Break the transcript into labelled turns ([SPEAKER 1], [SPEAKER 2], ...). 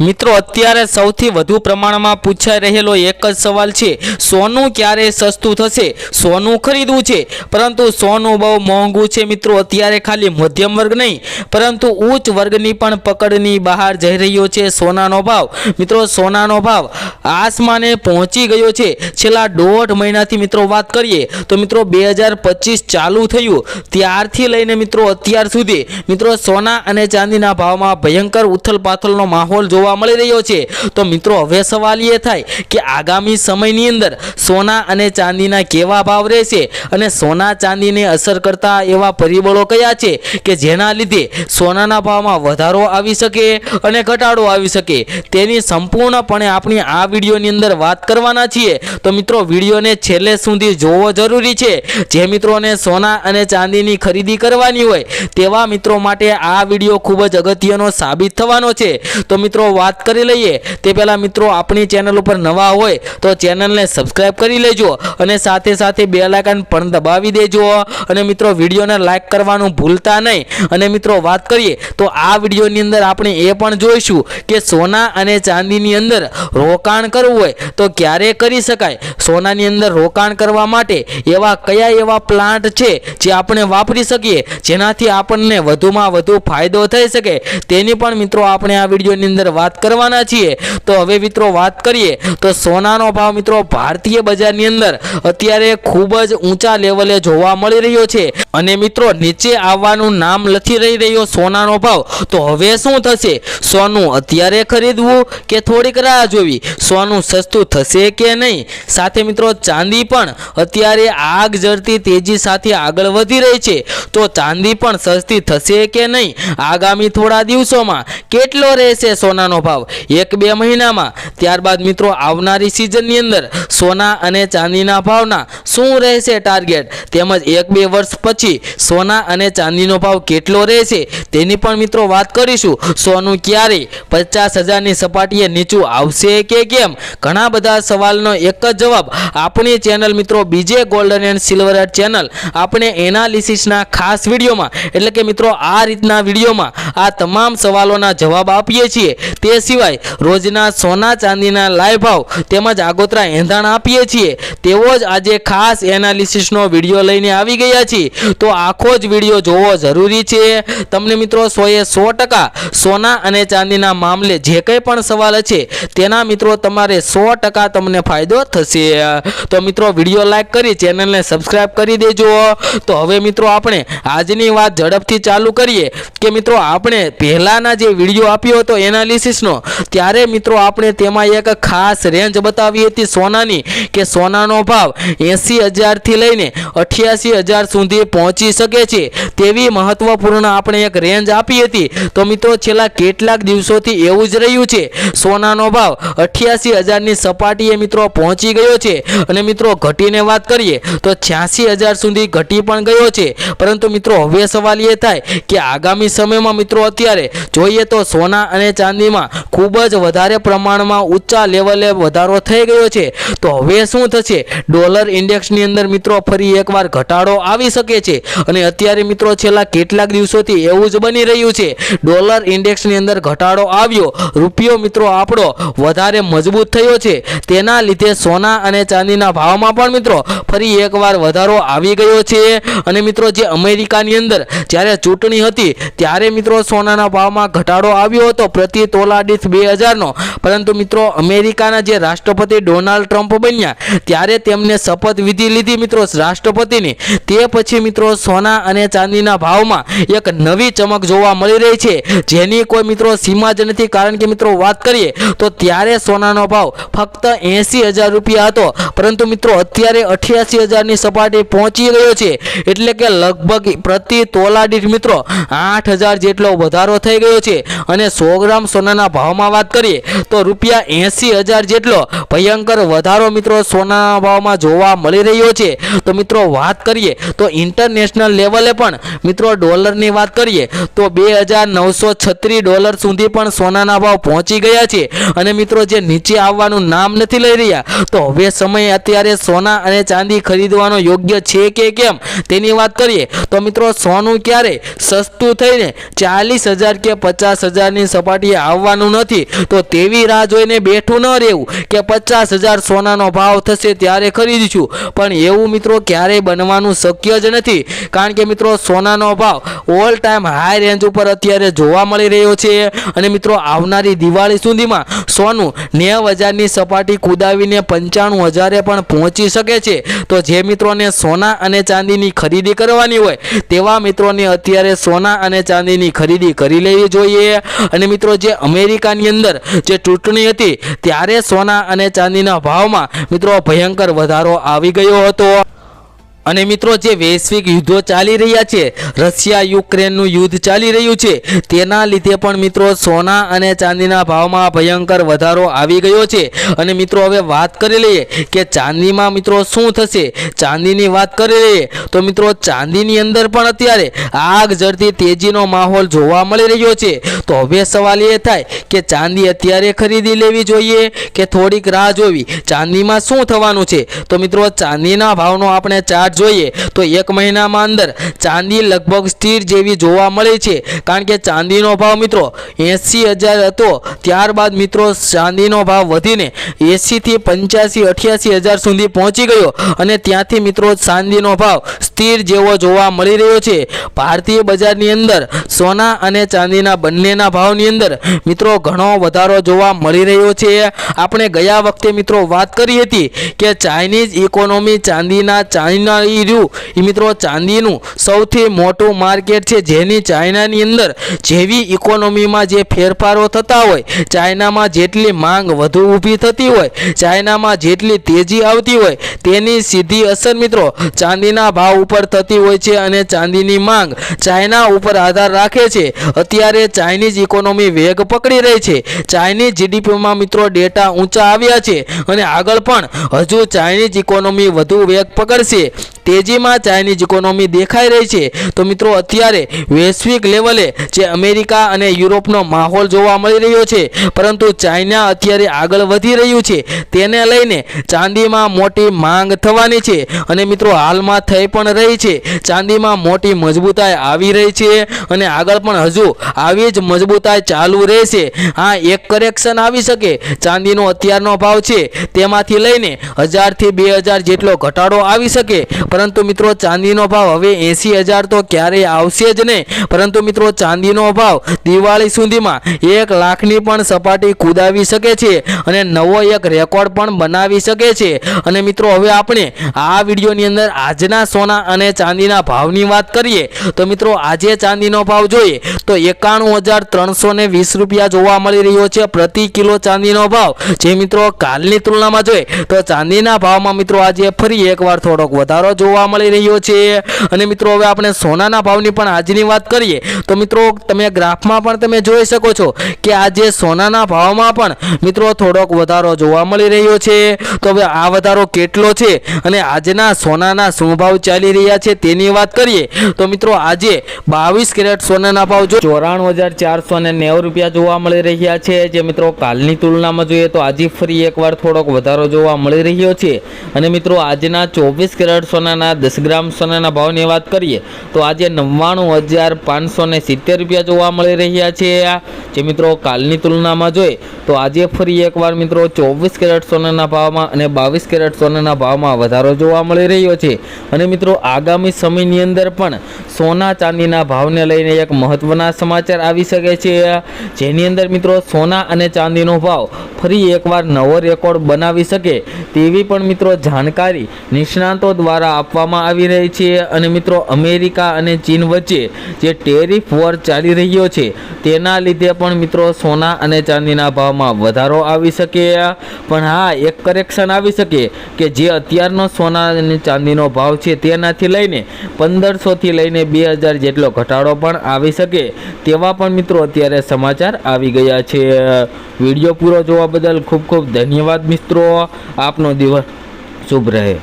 [SPEAKER 1] મિત્રો અત્યારે સૌથી વધુ પ્રમાણમાં પૂછાઈ રહેલો એક જ સવાલ છે, સોનું ક્યારે સસ્તું થશે? સોનું ખરીદવું છે, પરંતુ સોનું બહુ મોંઘું છે મિત્રો। અત્યારે ખાલી મધ્યમ વર્ગ નહીં પરંતુ ઉચ્ચ વર્ગની પણ પકડની બહાર જઈ રહ્યો છે સોનાનો ભાવ। મિત્રો સોનાનો ભાવ આસમાને પહોંચી ગયો છે। છેલ્લા 1.5 મહિનાથી મિત્રો વાત કરીએ તો મિત્રો 2025 ચાલુ થયું ત્યારથી લઈને મિત્રો અત્યાર સુધી મિત્રો સોના અને ચાંદીના ભાવમાં ભયંકર ઉથલપાથલનો માહોલ જોવા મળી રહ્યો છે। તો મિત્રો હવે સવાલ એ થાય કે આગામી સમયની અંદર સોના અને ચાંદીના કેવા ભાવ રહેશે અને સોના ચાંદીને અસર કરતા એવા પરિબળો કયા છે કે જેના લીધે સોનાના ભાવમાં વધારો આવી શકે અને ઘટાડો આવી શકે, તેની સંપૂર્ણપણે આપણી આ વિડીયોની અંદર વાત કરવાના છીએ। તો મિત્રો વિડીયોને છેલ્લે સુધી જોવો જરૂરી છે। જે મિત્રોને સોના અને ચાંદીની ખરીદી કરવાની હોય તેવા મિત્રો માટે આ વિડીયો ખૂબ જ અગત્યનો સાબિત થવાનો છે। તો મિત્રો વાત કરી લઈએ તે પહેલા મિત્રો આપણી ચેનલ ઉપર નવા હોય તો ચેનલને સબસ્ક્રાઇબ કરી લેજો અને સાથે સાથે બેલ આઇકન પણ દબાવી દેજો અને મિત્રો વિડીયોને લાઈક કરવાનું ભૂલતા નહીં। અને મિત્રો વાત કરીએ તો આ વિડીયોની અંદર આપણે એ પણ જોઈશું કે સોના અને ચાંદીની અંદર રોકાણ કરવું હોય તો ક્યારે કરી શકાય, સોનાની અંદર રોકાણ કરવા માટે એવા કયા એવા પ્લાન્ટ છે જે આપણે વાપરી શકીએ જેનાથી આપણને વધુમાં વધુ ફાયદો થઈ શકે, તેની પણ મિત્રો આપણે આ વિડીયોની અંદર વાત કરવાના છીએ। તો હવે મિત્રો વાત કરીએ તો સોનાનો ભાવ મિત્રો ભારતીય બજારની અંદર અત્યારે ખૂબ જ ઊંચા લેવલે જોવા મળી રહ્યો છે અને મિત્રો નીચે આવવાનું નામ નથી રહી રહ્યો સોનાનો ભાવ। તો હવે શું થશે? સોનું અત્યારે ખરીદવું કે થોડીક રાહ જોવી? સોનું સસ્તું થશે કે નહીં? સાથે મિત્રો ચાંદી પણ અત્યારે આગ ઝરતી તેજી સાથે આગળ વધી રહી છે, તો ચાંદી પણ સસ્તી થશે કે નહીં? આગામી થોડા દિવસોમાં કેટલો રહેશે સોનાનો ભાવ? 1-2 મહિનામાં? ત્યારબાદ મિત્રો આવનારી સિઝનની અંદર સોના અને ચાંદીના ભાવના શું રહેશે ટાર્ગેટ, તેમજ 1-2 વર્ષ પછી સોના અને ચાંદીનો ભાવ કેટલો રહેશે તેની પણ મિત્રો વાત કરીશું। સોનું ક્યારે 50,000ની સપાટીએ નીચું આવશે કે કેમ? ઘણા બધા સવાલનો એક જ જવાબ આપણી ચેનલ મિત્રો બીજે ગોલ્ડન એન્ડ સિલ્વર ચેનલ આપણે એનાલિસિસના ખાસ વિડીયોમાં એટલે કે મિત્રો આ રીતના વિડીયોમાં આ તમામ સવાલોના જવાબ આપીએ છીએ। તે સિવાય રોજના સોના ચાંદીના લાઈવ ભાવ તેમજ આગોતરા એંધાણ આપીએ છીએ, તેવો જ આજે ખાસ એનાલિસિસનો વિડીયો લઈને આવી ગયા છીએ। તો આખો જ વિડીયો જોવો જરૂરી છે। તમને મિત્રો 100% સોના અને ચાંદીના મામલે જે કંઈ પણ સવાલ છે તેના મિત્રો તમારે 100% તમને ફાયદો થશે। તો મિત્રો વિડીયો લાઈક કરી ચેનલને સબસ્ક્રાઇબ કરી દેજો। તો હવે મિત્રો આપણે આજની વાત ઝડપથી ચાલુ કરીએ કે મિત્રો આપણે પહેલાના જે વિડીયો આપ્યો હતો એનાલિસિસનો ત્યારે મિત્રો આપણે તેમાં એક ખાસ રેન્જ બતાવી હતી સોનાની કે સોનાનો ભાવ 80,000 થી લઈને 88,000 સુધી પહોંચી શકે છે તેવી મહત્વપૂર્ણ આપણે એક રેન્જ આપી હતી। તો મિત્રો છેલ્લા કેટલાક દિવસોથી એવું જ રહ્યું છે, સોનાનો ભાવ 88,000ની સપાટીએ મિત્રો પહોંચી ગયો છે અને મિત્રો ઘટીને વાત કરીએ તો 86,000 સુધી ઘટી પણ ગયો છે। પરંતુ મિત્રો હવે સવાલ એ થાય કે આગામી સમયમાં મિત્રો અત્યારે જોઈએ તો સોના અને ચાંદીમાં ખૂબ જ વધારે પ્રમાણમાં ઊંચા લેવલે વધારો થઈ ગયો છે, તો હવે શું થશે? ડોલર ઇન્ડેક્સની અંદર મિત્રો ફરી એકવાર ઘટાડો આવી શકે છે અને અત્યારે મિત્રો છેલ્લા કેટલાક દિવસોથી એવું જ બની રહ્યું છે। ડોલર ઇન્ડેક્સની અંદર ઘટાડો આવ્યો, રૂપિયો મિત્રો આપણો વધારે મજબૂત થયો છે, તેના લીધે સોના અને ચાંદીના ભાવમાં પણ મિત્રો ફરી એકવાર વધારો આવી ગયો છે। અને મિત્રો જે અમેરિકાની અંદર જ્યારે ચૂંટણી હતી ત્યારે મિત્રો સોનાના ભાવમાં ઘટાડો આવ્યો હતો પ્રતિ તોલા દીઠ 2,000નો, પરંતુ મિત્રો અમેરિકાના જે રાષ્ટ્રપતિ ડોનાલ્ડ ટ્રમ્પ બન્યા ત્યારે તેમને શપથવિધિ લીધી મિત્રો રાષ્ટ્રપતિની, તે પછી મિત્રો સોના અને ચાંદીના ભાવમાં એક નવી ચમક જોવા મળી રહી છે જેની કોઈ મિત્રો સીમા જ નથી। કારણ કે મિત્રો વાત કરીએ તો ત્યારે સોનાનો ભાવ ફક્ત 80,000 રૂપિયા હતો, પરંતુ મિત્રો અત્યારે 88,000ની સપાટી પહોંચી ગયો છે, એટલે કે લગભગ પ્રતિ તોલા દીઠ મિત્રો 8,000 જેટલો વધારો થઈ ગયો છે। અને 100 ગ્રામ સોનાના ભાવમાં વાત કરીએ તો રૂપિયા 80,000 જેટલો ભયંકર વધારો મિત્રો સોનાના ભાવમાં જોવા મળી રહ્યો છે। તો મિત્રો વાત કરીએ તો ઇન્ટરનેશનલ લેવલે પણ મિત્રો ડોલરની વાત કરીએ તો $2,936 સુધી પણ સોનાના ભાવ પહોંચી ગયા છે અને મિત્રો જે નીચે આવવાનું નામ નથી લઈ રહ્યા, તો હવે સમય અત્યારે સોના અને ચાંદી ખરીદવાનો યોગ્ય છે કે કેમ તેની વાત કરીએ તો મિત્રો સોનું ક્યારે સસ્તું થઈને 40,000 કે 50,000ની સપાટીએ આવવાનું નથી, તો તેવી રાહ જોઈને બેઠું ન રહેવું કે 50,000 સોનાનો ભાવ થશે ત્યારે ખરીદીશું, પણ એવું મિત્રો ક્યારેય બનવાનું શક્ય જ નથી, કારણ કે મિત્રો સોનાનો ભાવ ઓલ ટાઈમ હાઈ રેન્જ ઉપર અત્યારે જોવા મળી રહ્યો છે અને મિત્રો આવનારી દિવાળી સુધીમાં સોનું 90,000ની સપાટી કુદાવીને 95,000 પણ પહોંચી શકે છે। તો જે મિત્રોને સોના અને ચાંદીની ખરીદી કરવાની હોય તેવા મિત્રોને અત્યારે સોના અને ચાંદીની ખરીદી કરી લેવી જોઈએ। અને મિત્રો જે અમેરિકાની અંદર જે ચૂંટણી હતી ત્યારે સોના અને ચાંદીના ભાવમાં મિત્રો ભયંકર વધારો આવી ગયો હતો અને મિત્રો જે વૈશ્વિક યુદ્ધો ચાલી રહ્યા છે, રશિયા યુક્રેનનું યુદ્ધ ચાલી રહ્યું છે, તેના લીધે પણ મિત્રો સોના અને ચાંદીના ભાવમાં ભયંકર વધારો આવી ગયો છે। અને મિત્રો હવે વાત કરી લઈએ કે ચાંદીમાં મિત્રો શું થશે। ચાંદીની વાત કરી લઈએ તો મિત્રો ચાંદીની અંદર પણ અત્યારે આગ ઝરતી તેજીનો માહોલ જોવા મળી રહ્યો છે। તો હવે સવાલ એ થાય કે ચાંદી અત્યારે ખરીદી લેવી જોઈએ કે થોડીક રાહ જોવી। ચાંદીમાં શું થવાનું છે તો મિત્રો ચાંદીના ભાવનો આપણે ચાર્ટ જોઈએ તો એક મહિનામાં અંદર ચાંદી લગભગ સ્થિર જેવી જોવા મળે છે, કારણ કે ચાંદીનો ભાવ મિત્રો 80,000 હતો, ત્યારબાદ મિત્રો ચાંદીનો ભાવ વધીને 80 થી 85, 88,000 સુધી પહોંચી ગયો અને ત્યાંથી મિત્રો ચાંદીનો ભાવ સ્થિર જેવો જોવા મળી રહ્યો છે। ભારતીય બજારની અંદર સોના અને ચાંદીના બંનેના ભાવની અંદર મિત્રો ઘણો વધારો જોવા મળી રહ્યો છે। આપણે ગયા વખતે મિત્રો વાત કરી હતી કે ચાઇનીઝ ઇકોનોમી ચાઇના મિત્રો ચાંદીનું સૌથી મોટું માર્કેટ છે, જેની ચાઇનાની અંદર જેવી ઇકોનોમીમાં જે ફેરફારો થતા હોય, ચાઇનામાં જેટલી માંગ વધુ ઊભી થતી હોય, ચાઇનામાં જેટલી તેજી આવતી હોય, તેની સીધી અસર મિત્રો ચાંદીના ભાવ ઉપર થતી હોય છે અને ચાંદીની માંગ ચાઇના ઉપર આધાર રાખે છે। અત્યારે ચાઇનીઝ ઇકોનોમી વેગ પકડી રહી છે, ચાઇનીઝ જીડીપીમાં મિત્રો ડેટા ઊંચા આવ્યા છે અને આગળ પણ હજુ ચાઇનીઝ ઇકોનોમી વધુ વેગ પકડશે। તેજીમાં ચાઇનીઝ ઇકોનોમી દેખાઈ રહી છે। તો મિત્રો અત્યારે વૈશ્વિક લેવલે જે અમેરિકા અને યુરોપનો માહોલ જોવા મળી રહ્યો છે, પરંતુ ચાઇના અત્યારે આગળ વધી રહ્યું છે, તેને લઈને ચાંદીમાં મોટી માંગ થવાની છે અને મિત્રો હાલમાં થઈ પણ રહી છે। ચાંદીમાં મોટી મજબૂતાઈ આવી રહી છે અને આગળ પણ હજુ આવી જ મજબૂતાઈ ચાલુ રહેશે। હા, એક કરેક્શન આવી શકે, ચાંદીનો અત્યારનો ભાવ છે તેમાંથી લઈને 1,000 થી 2,000 જેટલો ઘટાડો આવી શકે, પરંતુ મિત્રો ચાંદીનો ભાવ હવે 80,000 તો ક્યારેય આવશે જ નહીં, પરંતુ મિત્રો ચાંદીનો ભાવ દિવાળી સુધીમાં 1 લાખની પણ સપાટી કુદાવી શકે છે અને નવો એક રેકોર્ડ પણ બનાવી શકે છે। અને મિત્રો હવે આપણે આ વિડીયોની અંદર આજના સોના અને ચાંદીના ભાવની વાત કરીએ તો મિત્રો આજે ચાંદીનો ભાવ જોઈએ તો 91,320 રૂપિયા જોવા મળી રહ્યો છે પ્રતિ કિલો ચાંદીનો ભાવ, જે મિત્રો કાલની તુલનામાં જોઈએ તો ચાંદીના ભાવમાં મિત્રો આજે ફરી એકવાર થોડોક વધારો જોવા મળી રહ્યો છે। અને મિત્રો હવે આપણે સોનાના ભાવની પણ આજની વાત કરીએ તો મિત્રો તમે ગ્રાફમાં પણ તમે જોઈ શકો છો કે આજે સોનાના ભાવમાં પણ મિત્રો થોડોક વધારો જોવા મળી રહ્યો છે। તો હવે આ વધારો કેટલો છે અને આજના સોનાના શું ભાવ ચાલી રહ્યા છે તેની વાત કરીએ તો મિત્રો આજે 22 કેરેટ સોનાના ભાવ 94,490 રૂપિયા જોવા મળી રહ્યા છે, જે મિત્રો કાલની તુલનામાં જોઈએ તો આજે ફરી એકવાર થોડોક વધારો જોવા મળી રહ્યો છે। અને મિત્રો આજના 24 કેરેટ સોનાના 10 ગ્રામ સોનાના ભાવની વાત કરીએ તો આજે 99,570 રૂપિયા જોવા મળી રહ્યા છે, જે મિત્રો કાલની તુલનામાં જોઈએ તો આજે ફરી એકવાર મિત્રો 24 કેરેટ સોનાના ભાવમાં અને 22 કેરેટ સોનાના ભાવમાં વધારો જોવા મળી રહ્યો છે। અને મિત્રો આગામી સમયની અંદર પણ સોના ચાંદીના ભાવને લઈને એક મહત્વના સમાચાર આવી શકે છે, જેની અંદર મિત્રો સોના અને ચાંદીનો ભાવ ફરી એકવાર નવો રેકોર્ડ બનાવી શકે તેવી પણ મિત્રો જાણકારી નિષ્ણાતો દ્વારા આપવામાં આવી રહી છે। અને મિત્રો અમેરિકા અને ચીન વચ્ચે જે ટેરિફ વોર ચાલી રહ્યો છે તેના લીધે પણ મિત્રો સોના અને ચાંદીના ભાવમાં વધારો આવી શકે, પણ હા, એક કરેક્શન આવી શકે કે જે અત્યારનો સોના અને ચાંદીનો ભાવ છે તેનાથી લઈને 1,500 થી લઈને 2,000 જેટલો ઘટાડો પણ આવી શકે તેવા પણ મિત્રો અત્યારે સમાચાર આવી ગયા છે। વિડીયો પૂરો જોવા બદલ ખૂબ ખૂબ ધન્યવાદ મિત્રો, આપનો દિવસ શુભ રહે।